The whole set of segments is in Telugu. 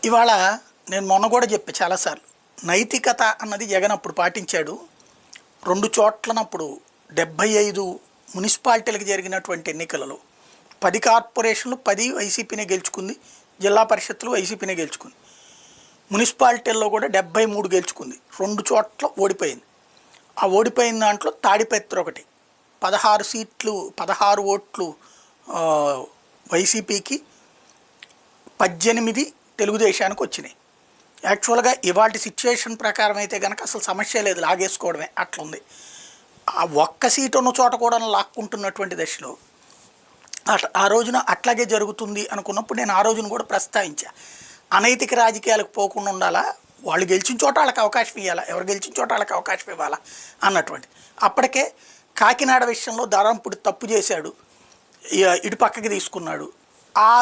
ఇవాళ నేను మొన్న కూడా చెప్పా చాలాసార్లు. నైతికత అన్నది జగన్ అప్పుడు పాటించాడు. 2 చోట్లనప్పుడు 75 మున్సిపాలిటీలకు జరిగినటువంటి ఎన్నికలలో 10 కార్పొరేషన్లు 10 వైసీపీనే గెలుచుకుంది. జిల్లా పరిషత్తులు వైసీపీనే గెలుచుకుంది. మున్సిపాలిటీల్లో కూడా 73 గెలుచుకుంది. 2 చోట్ల ఓడిపోయింది. ఆ ఓడిపోయిన దాంట్లో తాడిపత్రి ఒకటి 16 సీట్లు 16 ఓట్లు వైసీపీకి, 18 తెలుగుదేశానికి వచ్చినాయి. యాక్చువల్గా ఇవాటి సిచ్యువేషన్ ప్రకారం అయితే కనుక అసలు సమస్య లేదు, లాగేసుకోవడమే అట్లుంది. ఆ ఒక్క సీటు ఉన్న చోట కూడా లాక్కుంటున్నటువంటి దశలో ఆ రోజున అట్లాగే జరుగుతుంది అనుకున్నప్పుడు నేను ఆ రోజున కూడా ప్రస్తావించా. అనైతిక రాజకీయాలకు పోకుండా ఉండాలా, వాళ్ళు గెలిచిన చోట వాళ్ళకి అవకాశం ఇవ్వాలా, ఎవరు గెలిచిన చోట వాళ్ళకి అవకాశం ఇవ్వాలా అన్నటువంటి. అప్పటికే కాకినాడ విషయంలో దారంపుడు తప్పు చేశాడు, ఇటు పక్కకి తీసుకున్నాడు. ఆ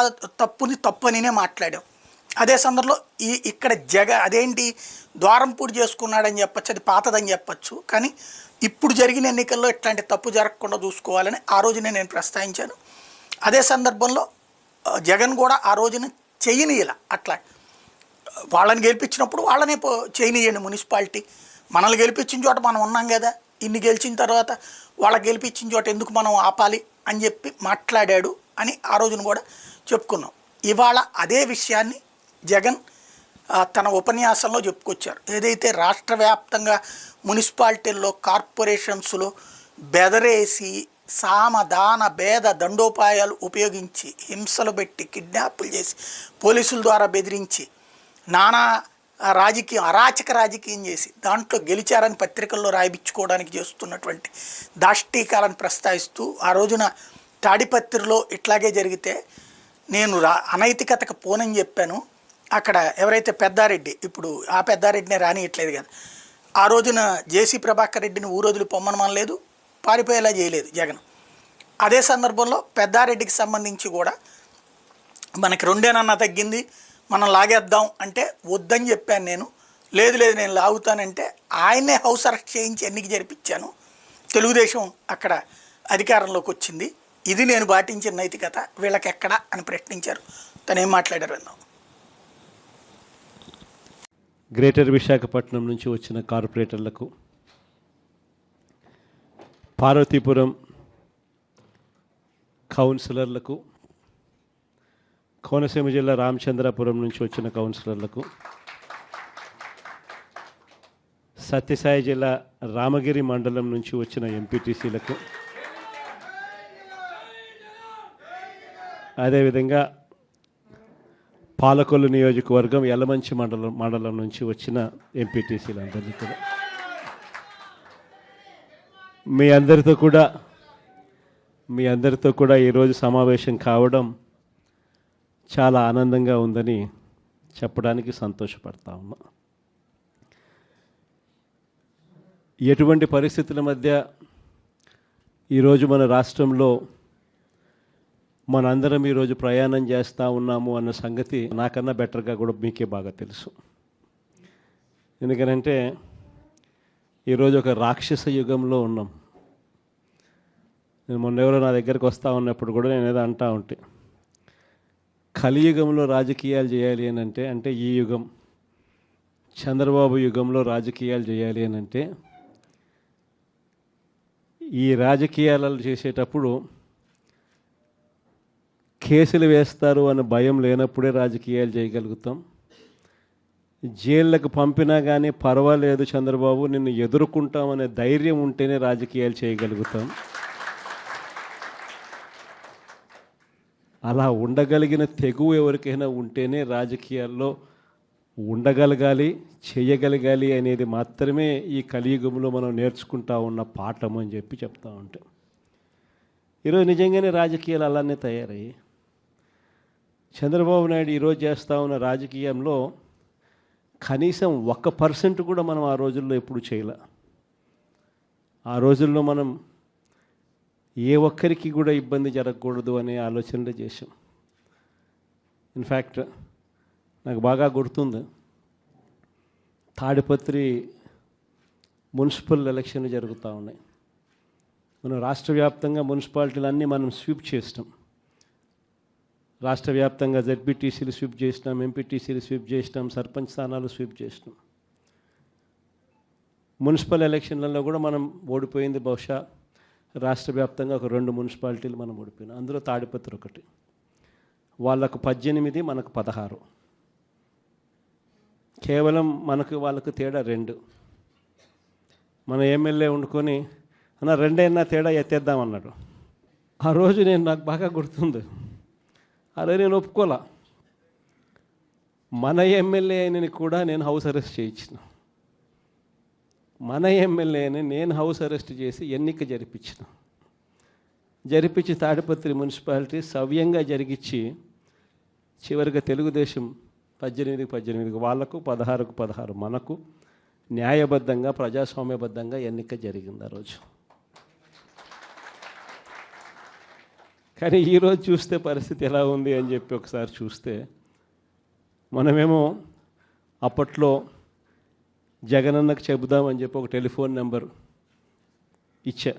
తప్పుని తప్పనినే మాట్లాడాం. అదే సందర్భంలో ఇక్కడ అదేంటి ద్వారంపూడి చేసుకున్నాడని చెప్పచ్చు, అది పాతదని చెప్పచ్చు. కానీ ఇప్పుడు జరిగిన ఎన్నికల్లో ఇట్లాంటి తప్పు జరగకుండా చూసుకోవాలని ఆ రోజునే నేను ప్రస్తావించాను. అదే సందర్భంలో జగన్ కూడా ఆ రోజున చేయనీయాల. అట్లా వాళ్ళని గెలిపించినప్పుడు వాళ్ళనే చేయనీయండి మున్సిపాలిటీ. మనల్ని గెలిపించిన చోట మనం ఉన్నాం కదా, ఇన్ని గెలిచిన తర్వాత వాళ్ళకి గెలిపించిన చోట ఎందుకు మనం ఆపాలి అని చెప్పి మాట్లాడాడు అని ఆ రోజున కూడా చెప్పుకున్నాం. ఇవాళ అదే విషయాన్ని జగన్ తన ఉపన్యాసంలో చెప్పుకొచ్చారు. ఏదైతే రాష్ట్ర వ్యాప్తంగా మున్సిపాలిటీల్లో కార్పొరేషన్స్లో బెదరేసి సామదాన భేద దండోపాయాలు ఉపయోగించి హింసలు పెట్టి కిడ్నాపులు చేసి పోలీసుల ద్వారా బెదిరించి నానా అరాచక రాజకీయం చేసి దాంట్లో గెలిచారని పత్రికల్లో రాయించుకోవడానికి చేస్తున్నటువంటి దాష్టీకాలను ప్రస్తావిస్తూ ఆ రోజున తాడిపత్రిలో ఇట్లాగే జరిగితే నేను అనైతికతకు పోనని చెప్పాను. అక్కడ ఎవరైతే పెద్దారెడ్డి, ఇప్పుడు ఆ పెద్దారెడ్డినే రానియట్లేదు కదా, ఆ రోజున జేసీ ప్రభాకర్ రెడ్డిని ఊరోజులు పొమ్మనమనలేదు, పారిపోయేలా చేయలేదు జగన్. అదే సందర్భంలో పెద్దారెడ్డికి సంబంధించి కూడా మనకి 2 తగ్గింది, మనం లాగేద్దాం అంటే వద్దని చెప్పాను నేను. లేదు నేను లాగుతానంటే ఆయన్నే హౌస్ అరెస్ట్ చేయించి ఎన్నిక జరిపించాను. తెలుగుదేశం అక్కడ అధికారంలోకి వచ్చింది. ఇది నేను పాటించిన నైతికత, వీళ్ళకి ఎక్కడా అని ప్రశ్నించారు. తను ఏం మాట్లాడారు విన్నాం. గ్రేటర్ విశాఖపట్నం నుంచి వచ్చిన కార్పొరేటర్లకు, పార్వతీపురం కౌన్సిలర్లకు, కోనసీమ జిల్లా రామచంద్రాపురం నుంచి వచ్చిన కౌన్సిలర్లకు, సత్యసాయి జిల్లా రామగిరి మండలం నుంచి వచ్చిన ఎంపీటీసీలకు, అదేవిధంగా పాలకొల్లు నియోజకవర్గం యలమంచి మండలం నుంచి వచ్చిన ఎంపీటీసీలందరినీ కూడా మీ అందరితో కూడా ఈరోజు సమావేశం కావడం చాలా ఆనందంగా ఉందని చెప్పడానికి సంతోషపడతా ఉన్నా. ఎటువంటి పరిస్థితుల మధ్య ఈరోజు మన రాష్ట్రంలో మనందరం ఈరోజు ప్రయాణం చేస్తూ ఉన్నాము అన్న సంగతి నాకన్నా బెటర్గా కూడా మీకే బాగా తెలుసు. ఎందుకనంటే ఈరోజు ఒక రాక్షస యుగంలో ఉన్నాం. నేను మొన్నెవరో నా దగ్గరికి వస్తూ ఉన్నప్పుడు కూడా నేను ఏదో అంటూ ఉంటే, కలియుగంలో రాజకీయాలు చేయాలి అని అంటే ఈ యుగం చంద్రబాబు యుగంలో రాజకీయాలు చేయాలి అని అంటే ఈ రాజకీయాలు చేసేటప్పుడు కేసులు వేస్తారు అనే భయం లేనప్పుడే రాజకీయాలు చేయగలుగుతాం. జైళ్ళకు పంపినా కానీ పర్వాలేదు చంద్రబాబు, నిన్ను ఎదుర్కొంటామనే ధైర్యం ఉంటేనే రాజకీయాలు చేయగలుగుతాం. అలా ఉండగలిగిన తెగువ ఎవరికైనా ఉంటేనే రాజకీయాల్లో ఉండగలగాలి, చేయగలగాలి అనేది మాత్రమే ఈ కలియుగంలో మనం నేర్చుకుంటా ఉన్న పాఠం అని చెప్పి చెప్తా ఉంటాం. ఈరోజు నిజంగానే రాజకీయాలు అలానే తయారయ్యి చంద్రబాబు నాయుడు ఈరోజు చేస్తూ ఉన్న రాజకీయంలో కనీసం 1% కూడా మనం ఆ రోజుల్లో ఎప్పుడు చేయలే. ఆ రోజుల్లో మనం ఏ ఒక్కరికి కూడా ఇబ్బంది జరగకూడదు అనే ఆలోచనలు చేశాం. ఇన్ఫ్యాక్ట్ నాకు బాగా గుర్తుంది, తాడిపత్రి మున్సిపల్ ఎలక్షన్లు జరుగుతూ ఉన్నాయి. మనం రాష్ట్ర వ్యాప్తంగా మున్సిపాలిటీలన్నీ మనం స్వీప్ చేస్తాం. రాష్ట్ర వ్యాప్తంగా జెడ్పీటీసీలు స్వీప్ చేసినాం, ఎంపీటీసీలు స్వీప్ చేసినాం, సర్పంచ్ స్థానాలు స్వీప్ చేసినాం. మున్సిపల్ ఎలక్షన్లలో కూడా మనం ఓడిపోయింది బహుశా రాష్ట్ర వ్యాప్తంగా ఒక 2 మున్సిపాలిటీలు మనం ఓడిపోయినాం. అందులో తాడిపత్రి ఒకటి. వాళ్ళకు 18, మనకు 16. కేవలం వాళ్ళకు తేడా 2. మన ఎమ్మెల్యే వండుకొని అన్న 2 తేడా ఎత్తేద్దామన్నాడు. ఆ రోజు నాకు బాగా గుర్తుంది. అరే నేను ఒప్పుకోలా. మన ఎమ్మెల్యే అయినని కూడా నేను హౌస్ అరెస్ట్ చేయించిన. మన ఎమ్మెల్యేని నేను హౌస్ అరెస్ట్ చేసి ఎన్నిక జరిపించి తాడిపత్రి మున్సిపాలిటీ సవ్యంగా జరిగించి చివరిగా తెలుగుదేశం 18 వాళ్ళకు, 16 మనకు న్యాయబద్ధంగా ప్రజాస్వామ్యబద్ధంగా ఎన్నిక జరిగింది ఆ రోజు. కానీ ఈరోజు చూస్తే పరిస్థితి ఎలా ఉంది అని చెప్పి ఒకసారి చూస్తే, మనమేమో అప్పట్లో జగనన్నకు చెబుదామని చెప్పి ఒక టెలిఫోన్ నెంబర్ ఇచ్చా,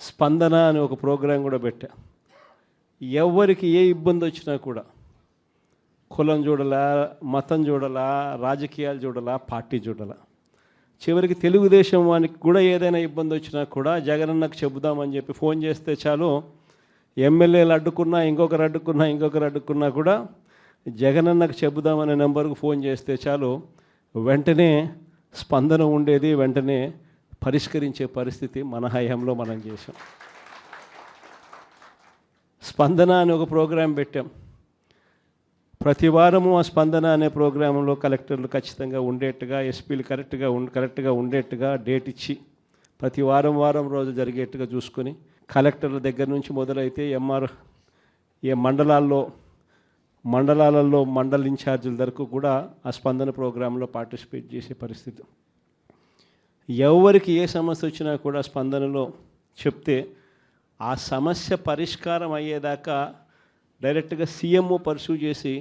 స్పందన అని ఒక ప్రోగ్రాం కూడా పెట్టా. ఎవరికి ఏ ఇబ్బంది వచ్చినా కూడా కులం చూడలా, మతం చూడలా, రాజకీయాలు చూడలా, పార్టీ చూడలా, చివరికి తెలుగుదేశం వానికి కూడా ఏదైనా ఇబ్బంది వచ్చినా కూడా జగనన్నకు చెబుదామని చెప్పి ఫోన్ చేస్తే చాలు, ఎమ్మెల్యేలు అడ్డుకున్నా, ఇంకొకరు అడ్డుకున్నా కూడా జగనన్నకు చెబుదామనే నెంబర్కు ఫోన్ చేస్తే చాలు, వెంటనే స్పందన ఉండేది, వెంటనే పరిష్కరించే పరిస్థితి మన హయాంలో మనం చేసాం. స్పందన అని ఒక ప్రోగ్రాం పెట్టాం. ప్రతి వారము ఆ స్పందన అనే ప్రోగ్రాంలో కలెక్టర్లు ఖచ్చితంగా ఉండేట్టుగా, ఎస్పీలు కరెక్ట్గా ఉండేట్టుగా డేట్ ఇచ్చి ప్రతి వారం రోజు జరిగేట్టుగా చూసుకొని, కలెక్టర్ల దగ్గర నుంచి మొదలైతే మండలాలలో మండల ఇన్ఛార్జీల వరకు కూడా ఆ స్పందన ప్రోగ్రాంలో పార్టిసిపేట్ చేసే పరిస్థితి. ఎవరికి ఏ సమస్య వచ్చినా కూడా స్పందనలో చెప్తే ఆ సమస్య పరిష్కారం అయ్యేదాకా డైరెక్ట్గా సీఎంఓ పర్సూ చేసి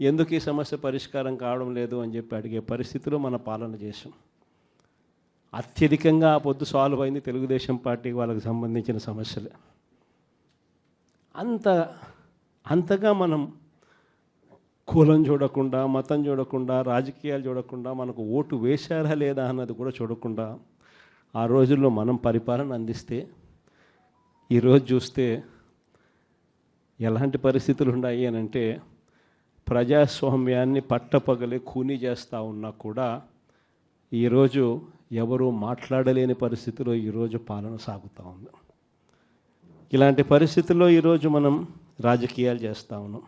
ఎందుకు ఈ సమస్య పరిష్కారం కావడం లేదు అని చెప్పి అడిగే పరిస్థితిలో మన పాలన చేసాం. అత్యధికంగా ఆ పొద్దు సాల్వ్ అయింది తెలుగుదేశం పార్టీ వాళ్ళకి సంబంధించిన సమస్యలే. అంతగా మనం కులం చూడకుండా, మతం చూడకుండా, రాజకీయాలు చూడకుండా, మనకు ఓటు వేశారా లేదా అన్నది కూడా చూడకుండా ఆ రోజుల్లో మనం పరిపాలన అందిస్తే, ఈరోజు చూస్తే ఎలాంటి పరిస్థితులు ఉన్నాయి అని అంటే, ప్రజాస్వామ్యాన్ని పట్టపగలే ఖూనీ చేస్తూ ఉన్నా కూడా ఈరోజు ఎవరూ మాట్లాడలేని పరిస్థితిలో ఈరోజు పాలన సాగుతూ ఉంది. ఇలాంటి పరిస్థితుల్లో ఈరోజు మనం రాజకీయాలు చేస్తూ ఉన్నాం.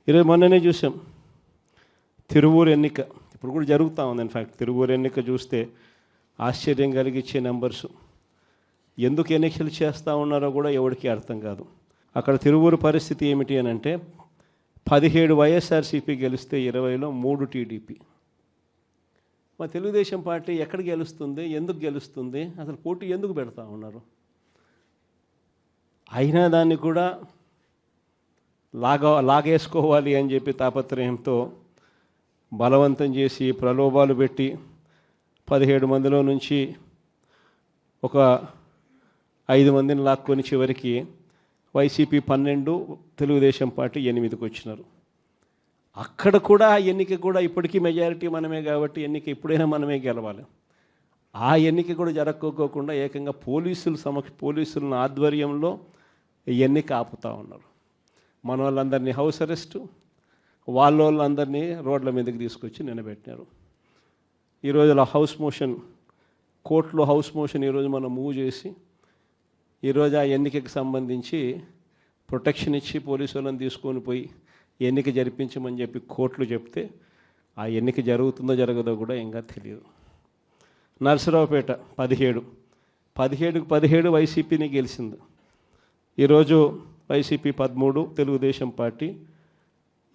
ఈరోజు మొన్ననే చూసాం తిరువూరు ఎన్నిక, ఇప్పుడు కూడా జరుగుతూ ఉంది. ఇన్ఫ్యాక్ట్ తిరువూరు ఎన్నిక చూస్తే ఆశ్చర్యం కలిగించే నెంబర్స్. ఎందుకు ఎన్నికలు చేస్తూ ఉన్నారో కూడా ఎవరికి అర్థం కాదు. అక్కడ తిరువూరు పరిస్థితి ఏమిటి అని అంటే, 17 వైఎస్ఆర్సీపీ గెలిస్తే 20లో 3 టీడీపీ. మా తెలుగుదేశం పార్టీ ఎక్కడ గెలుస్తుంది, ఎందుకు గెలుస్తుంది, అసలు పోటీ ఎందుకు పెడతా ఉన్నారు? అయినా దాన్ని కూడా లాగేసుకోవాలి అని చెప్పి తాపత్రయంతో బలవంతం చేసి ప్రలోభాలు పెట్టి 17 మందిలో నుంచి ఒక 5 మందిని లాక్కొని చివరికి వైసీపీ 12, తెలుగుదేశం పార్టీ 8కి వచ్చినారు. అక్కడ కూడా ఎన్నిక కూడా ఇప్పటికీ మెజారిటీ మనమే కాబట్టి ఎన్నిక ఎప్పుడైనా మనమే గెలవాలి. ఆ ఎన్నిక కూడా జరగకోకుండా ఏకంగా పోలీసుల ఆధ్వర్యంలో ఎన్నిక ఆపుతూ ఉన్నారు. మన వాళ్ళందరినీ హౌస్ అరెస్టు, వాళ్ళందరినీ రోడ్ల మీదకి తీసుకొచ్చి నిలబెట్టినారు. ఈరోజు హౌస్ మోషన్, కోర్టులో హౌస్ మోషన్ ఈరోజు మనం మూవ్ చేసి ఈరోజు ఆ ఎన్నికకి సంబంధించి ప్రొటెక్షన్ ఇచ్చి పోలీసు వాళ్ళని తీసుకొని పోయి ఎన్నిక జరిపించమని చెప్పి కోర్టులు చెప్తే ఆ ఎన్నిక జరుగుతుందో జరగదో కూడా ఇంకా తెలియదు. నరసరావుపేట 17 వైసీపీని గెలిచింది. ఈరోజు వైసీపీ 13, తెలుగుదేశం పార్టీ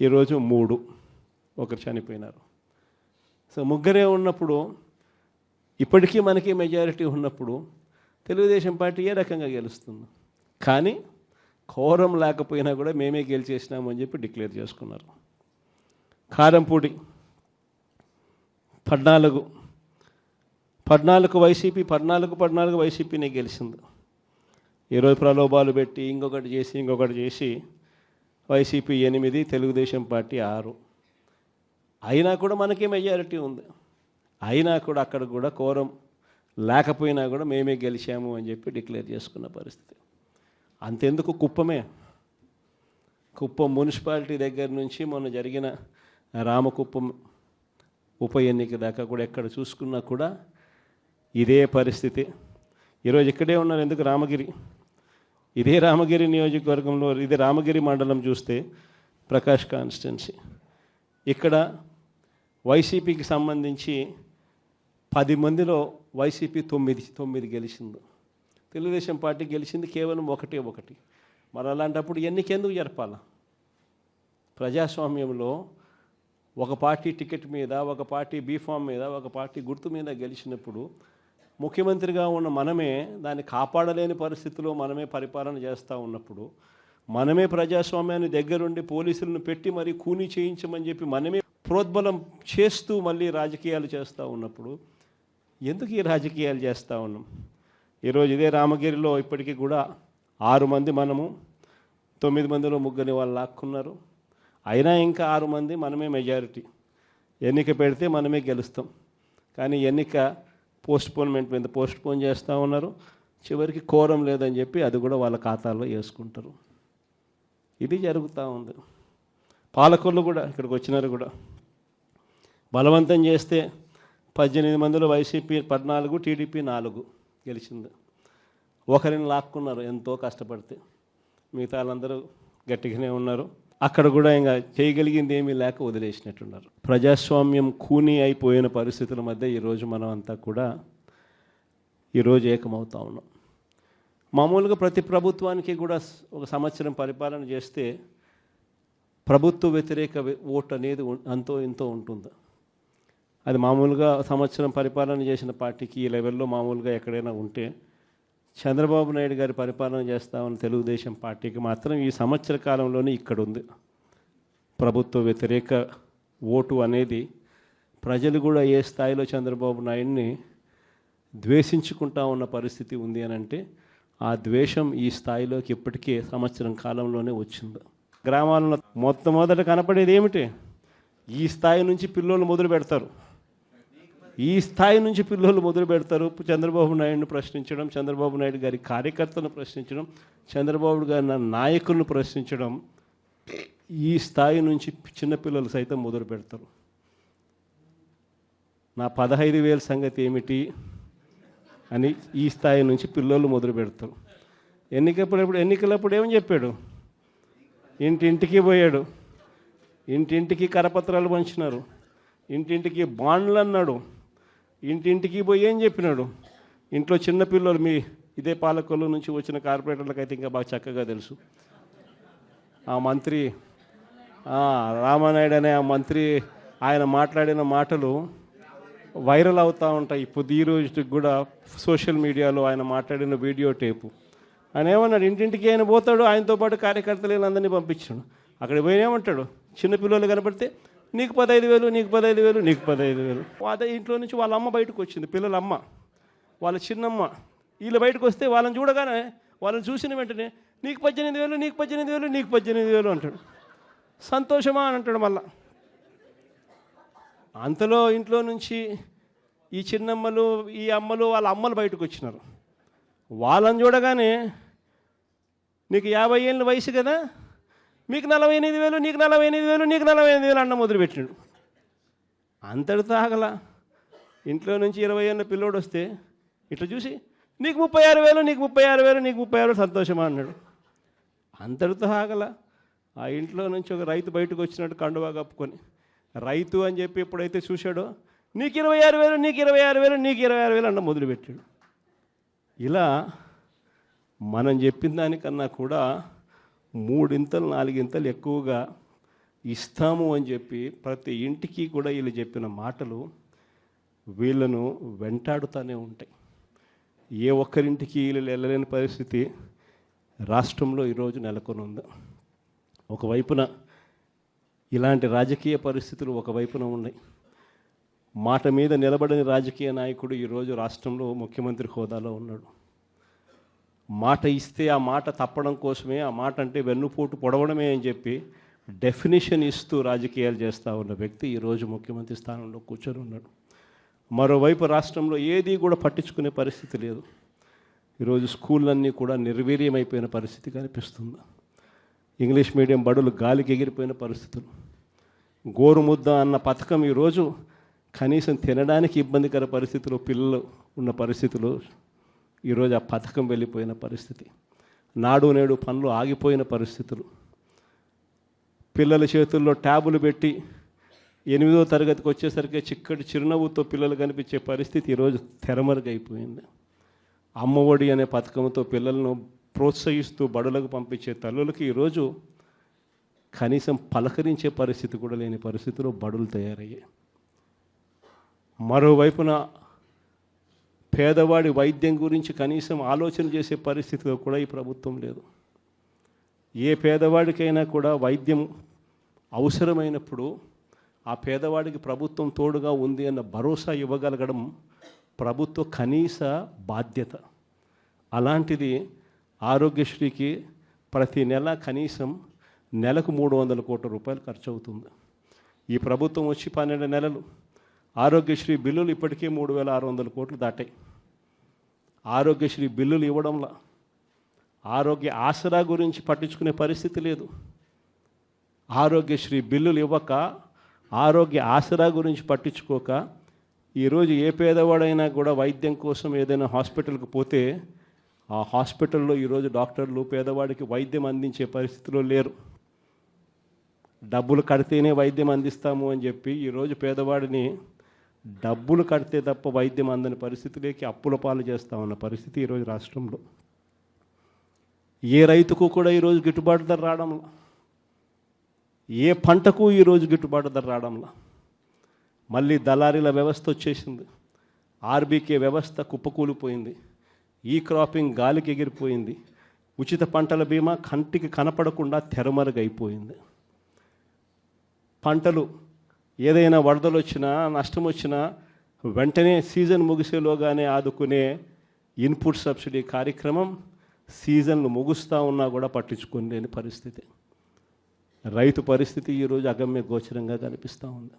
ఈరోజు 3, ఒకరు చనిపోయినారు. సో ముగ్గురే ఉన్నప్పుడు, ఇప్పటికీ మనకి మెజారిటీ ఉన్నప్పుడు తెలుగుదేశం పార్టీ ఏ రకంగా గెలుస్తుంది? కానీ కోరం లేకపోయినా కూడా మేమే గెలిచేసినామని చెప్పి డిక్లేర్ చేసుకున్నారు. కారంపూడి 14 వైసీపీ, 14 వైసీపీనే గెలిచింది. ఈరోజు ప్రలోభాలు పెట్టి ఇంకొకటి చేసి వైసీపీ 8, తెలుగుదేశం పార్టీ 6. అయినా కూడా మనకే మెజారిటీ ఉంది. అయినా కూడా అక్కడ కూడా కోరం లేకపోయినా కూడా మేమే గెలిచాము అని చెప్పి డిక్లేర్ చేసుకున్న పరిస్థితి. అంతెందుకు కుప్పం మున్సిపాలిటీ దగ్గర నుంచి మొన్న జరిగిన రామకుప్పం ఉప ఎన్నిక దాకా కూడా ఎక్కడ చూసుకున్నా కూడా ఇదే పరిస్థితి. ఈరోజు ఇక్కడే ఉన్నారు. ఎందుకు రామగిరి, ఇదే రామగిరి నియోజకవర్గంలో, ఇదే రామగిరి మండలం చూస్తే ప్రకాష్ కాన్స్టిట్యున్సీ, ఇక్కడ వైసీపీకి సంబంధించి 10 మందిలో వైసీపీ 9 గెలిచింది. తెలుగుదేశం పార్టీ గెలిచింది కేవలం 1. మరి అలాంటప్పుడు ఎన్నికెందుకు జరపాల? ప్రజాస్వామ్యంలో ఒక పార్టీ టికెట్ మీద, ఒక పార్టీ బీఫామ్ మీద, ఒక పార్టీ గుర్తు మీద గెలిచినప్పుడు ముఖ్యమంత్రిగా ఉన్న మనమే దాన్ని కాపాడలేని పరిస్థితిలో మనమే పరిపాలన చేస్తూ ఉన్నప్పుడు, మనమే ప్రజాస్వామ్యాన్ని దగ్గరుండి పోలీసులను పెట్టి మరీ కూనీ చేయించమని చెప్పి మనమే ప్రోద్బలం చేస్తూ మళ్ళీ రాజకీయాలు చేస్తూ ఉన్నప్పుడు ఎందుకు ఈ రాజకీయాలు చేస్తూ ఉన్నాం? ఈరోజు ఇదే రామగిరిలో ఇప్పటికీ కూడా 6 మంది మనము, 9 మందిలో 3 వాళ్ళు లాక్కున్నారు. అయినా ఇంకా 6 మంది మనమే మెజారిటీ. ఎన్నిక పెడితే మనమే గెలుస్తాం. కానీ ఎన్నిక పోస్ట్పోన్మెంట్ మీద పోస్ట్పోన్ చేస్తూ ఉన్నారు. చివరికి కోరం లేదని చెప్పి అది కూడా వాళ్ళ ఖాతాల్లో వేసుకుంటారు. ఇది జరుగుతూ ఉంది. పాలకులు కూడా ఇక్కడికి వచ్చినారు కూడా బలవంతం చేస్తే 18 మందిలో వైసీపీ 14, టీడీపీ 4 గెలిచింది. ఒకరిని లాక్కున్నారు ఎంతో కష్టపడితే. మిగతా వాళ్ళందరూ గట్టిగానే ఉన్నారు. అక్కడ కూడా ఇంకా చేయగలిగింది ఏమీ లేక వదిలేసినట్టున్నారు. ప్రజాస్వామ్యం కూనీ అయిపోయిన పరిస్థితుల మధ్య ఈరోజు మనం అంతా కూడా ఈరోజు ఏకమవుతా ఉన్నాం. మామూలుగా ప్రతి ప్రభుత్వానికి కూడా ఒక సంవత్సరం పరిపాలన చేస్తే ప్రభుత్వ వ్యతిరేక ఓటు అనేది అంతో ఇంతో ఉంటుంది. అది మామూలుగా సంవత్సరం పరిపాలన చేసిన పార్టీకి ఈ లెవెల్లో మామూలుగా ఎక్కడైనా ఉంటే, చంద్రబాబు నాయుడు గారి పరిపాలన చేస్తామని తెలుగుదేశం పార్టీకి మాత్రం ఈ సంవత్సర కాలంలోనే ఇక్కడ ఉంది. ప్రభుత్వ వ్యతిరేక ఓటు అనేది ప్రజలు కూడా ఏ స్థాయిలో చంద్రబాబు నాయుడిని ద్వేషించుకుంటా ఉన్న పరిస్థితి ఉంది అని అంటే, ఆ ద్వేషం ఈ స్థాయిలోకి ఇప్పటికే సంవత్సరం కాలంలోనే వచ్చింది. గ్రామాలలో మొట్టమొదట కనపడేది ఏమిటి? ఈ స్థాయి నుంచి పిల్లలు మొదలు పెడతారు. ఈ స్థాయి నుంచి పిల్లలు మొదలు పెడతారు. చంద్రబాబు నాయుడిని ప్రశ్నించడం, చంద్రబాబు నాయుడు గారి కార్యకర్తలను ప్రశ్నించడం, చంద్రబాబు గారి నాయకులను ప్రశ్నించడం, ఈ స్థాయి నుంచి చిన్నపిల్లలు సైతం మొదలు పెడతారు. నా 15,000 సంగతి ఏమిటి అని ఈ స్థాయి నుంచి పిల్లలు మొదలు పెడతారు. ఎన్నికలప్పుడు ఏమని చెప్పాడు? ఇంటింటికి పోయాడు, ఇంటింటికి కరపత్రాలు పంచినారు, ఇంటింటికి బాండ్లు అన్నాడు, ఇంటింటికి పోయి ఏం చెప్పినాడు? ఇంట్లో చిన్నపిల్లలు, మీ ఇదే పాలకొల్లు నుంచి వచ్చిన కార్పొరేటర్లకు అయితే ఇంకా బాగా చక్కగా తెలుసు. ఆ మంత్రి రామానాయుడు అనే ఆ మంత్రి, ఆయన మాట్లాడిన మాటలు వైరల్ అవుతూ ఉంటాయి. ఇప్పుడు ఈ రోజుకి కూడా సోషల్ మీడియాలో ఆయన మాట్లాడిన వీడియో టేపు. ఆయన ఏమన్నాడు? ఇంటింటికి ఆయన పోతాడు, ఆయనతో పాటు కార్యకర్తలు అందరినీ పంపించాడు. అక్కడికి పోయి ఏమంటాడు? చిన్నపిల్లలు కనపడితే నీకు 15,000, నీకు 15,000, నీకు 15,000. అదే ఇంట్లో నుంచి వాళ్ళ అమ్మ బయటకు వచ్చింది, పిల్లల అమ్మ, వాళ్ళ చిన్నమ్మ. వీళ్ళు బయటకు వస్తే వాళ్ళని చూడగానే, వాళ్ళని చూసిన వెంటనే నీకు 18,000, నీకు 18,000, నీకు 18,000 అంటాడు. సంతోషమా అని అంటాడు. మళ్ళా అంతలో ఇంట్లో నుంచి ఈ చిన్నమ్మలు, ఈ అమ్మలు, వాళ్ళ అమ్మలు బయటకు వచ్చినారు. వాళ్ళని చూడగానే నీకు 50 ఏళ్ళ వయసు కదా, మీకు 48,000, నీకు 48,000, నీకు 48,000 అన్న మొదలుపెట్టినాడు. అంతటితో ఆగల. ఇంట్లో నుంచి 20 ఏళ్ళ పిల్లోడు వస్తే ఇట్లా చూసి నీకు 36,000, నీకు 36,000, నీకు 36,000 సంతోషమా అన్నాడు. అంతటితో ఆగల. ఆ ఇంట్లో నుంచి ఒక రైతు బయటకు వచ్చినట్టు కండువా కప్పుకొని, రైతు అని చెప్పి ఎప్పుడైతే చూశాడో నీకు 26,000, నీకు 26,000, నీకు 26,000 అన్న మొదలుపెట్టాడు. ఇలా మనం చెప్పిన దానికన్నా కూడా 3 ఇంతలు 4 ఇంతలు ఎక్కువగా ఇస్తాము అని చెప్పి ప్రతి ఇంటికి కూడా వీళ్ళు చెప్పిన మాటలు వీళ్ళను వెంటాడుతూనే ఉంటాయి. ఏ ఒక్కరింటికి వీళ్ళు వెళ్ళలేని పరిస్థితి రాష్ట్రంలో ఈరోజు నెలకొని ఉంది. ఒకవైపున ఇలాంటి రాజకీయ పరిస్థితులు ఒకవైపున ఉన్నాయి. మాట మీద నిలబడని రాజకీయ నాయకుడు ఈరోజు రాష్ట్రంలో ముఖ్యమంత్రి హోదాలో ఉన్నాడు. మాట ఇస్తే ఆ మాట తప్పడం కోసమే, ఆ మాట అంటే వెన్నుపోటు పొడవడమే అని చెప్పి డెఫినేషన్ ఇస్తూ రాజకీయాలు చేస్తూ ఉన్న వ్యక్తి ఈరోజు ముఖ్యమంత్రి స్థానంలో కూర్చొని ఉన్నాడు. మరోవైపు రాష్ట్రంలో ఏది కూడా పట్టించుకునే పరిస్థితి లేదు. ఈరోజు స్కూళ్ళన్నీ కూడా నిర్వీర్యమైపోయిన పరిస్థితి కనిపిస్తుంది. ఇంగ్లీష్ మీడియం బడులు గాలికి ఎగిరిపోయిన పరిస్థితులు. గోరుముద్ద అన్న పథకం ఈరోజు కనీసం తినడానికి ఇబ్బందికర పరిస్థితులు పిల్లలు ఉన్న పరిస్థితులు. ఈరోజు ఆ పథకం వెళ్ళిపోయిన పరిస్థితి. నాడు నేడు పనులు ఆగిపోయిన పరిస్థితులు. పిల్లల చేతుల్లో ట్యాబులు పెట్టి 8వ తరగతికి వచ్చేసరికి చిక్కటి చిరునవ్వుతో పిల్లలు కనిపించే పరిస్థితి ఈరోజు తెరమరుగైపోయింది. అమ్మఒడి అనే పథకంతో పిల్లలను ప్రోత్సహిస్తూ బడులకు పంపించే తల్లులకి ఈరోజు కనీసం పలకరించే పరిస్థితి కూడా లేని పరిస్థితిలో బడులు తయారయ్యాయి. మరోవైపున పేదవాడి వైద్యం గురించి కనీసం ఆలోచన చేసే పరిస్థితిలో కూడా ఈ ప్రభుత్వం లేదు. ఏ పేదవాడికైనా కూడా వైద్యం అవసరమైనప్పుడు ఆ పేదవాడికి ప్రభుత్వం తోడుగా ఉంది అన్న భరోసా ఇవ్వగలగడం ప్రభుత్వ కనీస బాధ్యత. అలాంటిది ఆరోగ్యశ్రీకి ప్రతి నెల కనీసం నెలకు 300 కోట్ల రూపాయలు ఖర్చు అవుతుంది. ఈ ప్రభుత్వం వచ్చి 12 నెలలు. ఆరోగ్యశ్రీ బిల్లులు ఇప్పటికే 3600 కోట్లు దాటాయి. ఆరోగ్యశ్రీ బిల్లులు ఇవ్వడంలా, ఆరోగ్య ఆసరా గురించి పట్టించుకునే పరిస్థితి లేదు. ఆరోగ్యశ్రీ బిల్లులు ఇవ్వక, ఆరోగ్య ఆసరా గురించి పట్టించుకోక, ఈరోజు ఏ పేదవాడైనా కూడా వైద్యం కోసం ఏదైనా హాస్పిటల్కి పోతే ఆ హాస్పిటల్లో ఈరోజు డాక్టర్లు పేదవాడికి వైద్యం అందించే పరిస్థితిలో లేరు. డబ్బులు కడితేనే వైద్యం అందిస్తాము అని చెప్పి ఈరోజు పేదవాడిని డబ్బులు కడితే తప్ప వైద్యం అందని పరిస్థితిలోకి అప్పుల పాలు చేస్తూ ఉన్న పరిస్థితి ఈరోజు రాష్ట్రంలో. ఏ రైతుకు కూడా ఈరోజు గిట్టుబాటు ధర రావడంలా, ఏ పంటకు ఈరోజు గిట్టుబాటు ధర రావడంలా. మళ్ళీ దళారీల వ్యవస్థ వచ్చేసింది. ఆర్బీకే వ్యవస్థ కుప్పకూలిపోయింది. ఈ క్రాపింగ్ గాలికి ఎగిరిపోయింది. ఉచిత పంటల బీమా కంటికి కనపడకుండా తెరమరుగైపోయింది. పంటలు ఏదైనా వరదలు వచ్చినా, నష్టం వచ్చినా వెంటనే సీజన్ ముగిసేలోగానే ఆదుకునే ఇన్పుట్ సబ్సిడీ కార్యక్రమం సీజన్లు ముగుస్తూ ఉన్నా కూడా పట్టించుకోలేని పరిస్థితి. రైతు పరిస్థితి ఈరోజు అగమ్య గోచరంగా కనిపిస్తూ ఉంది.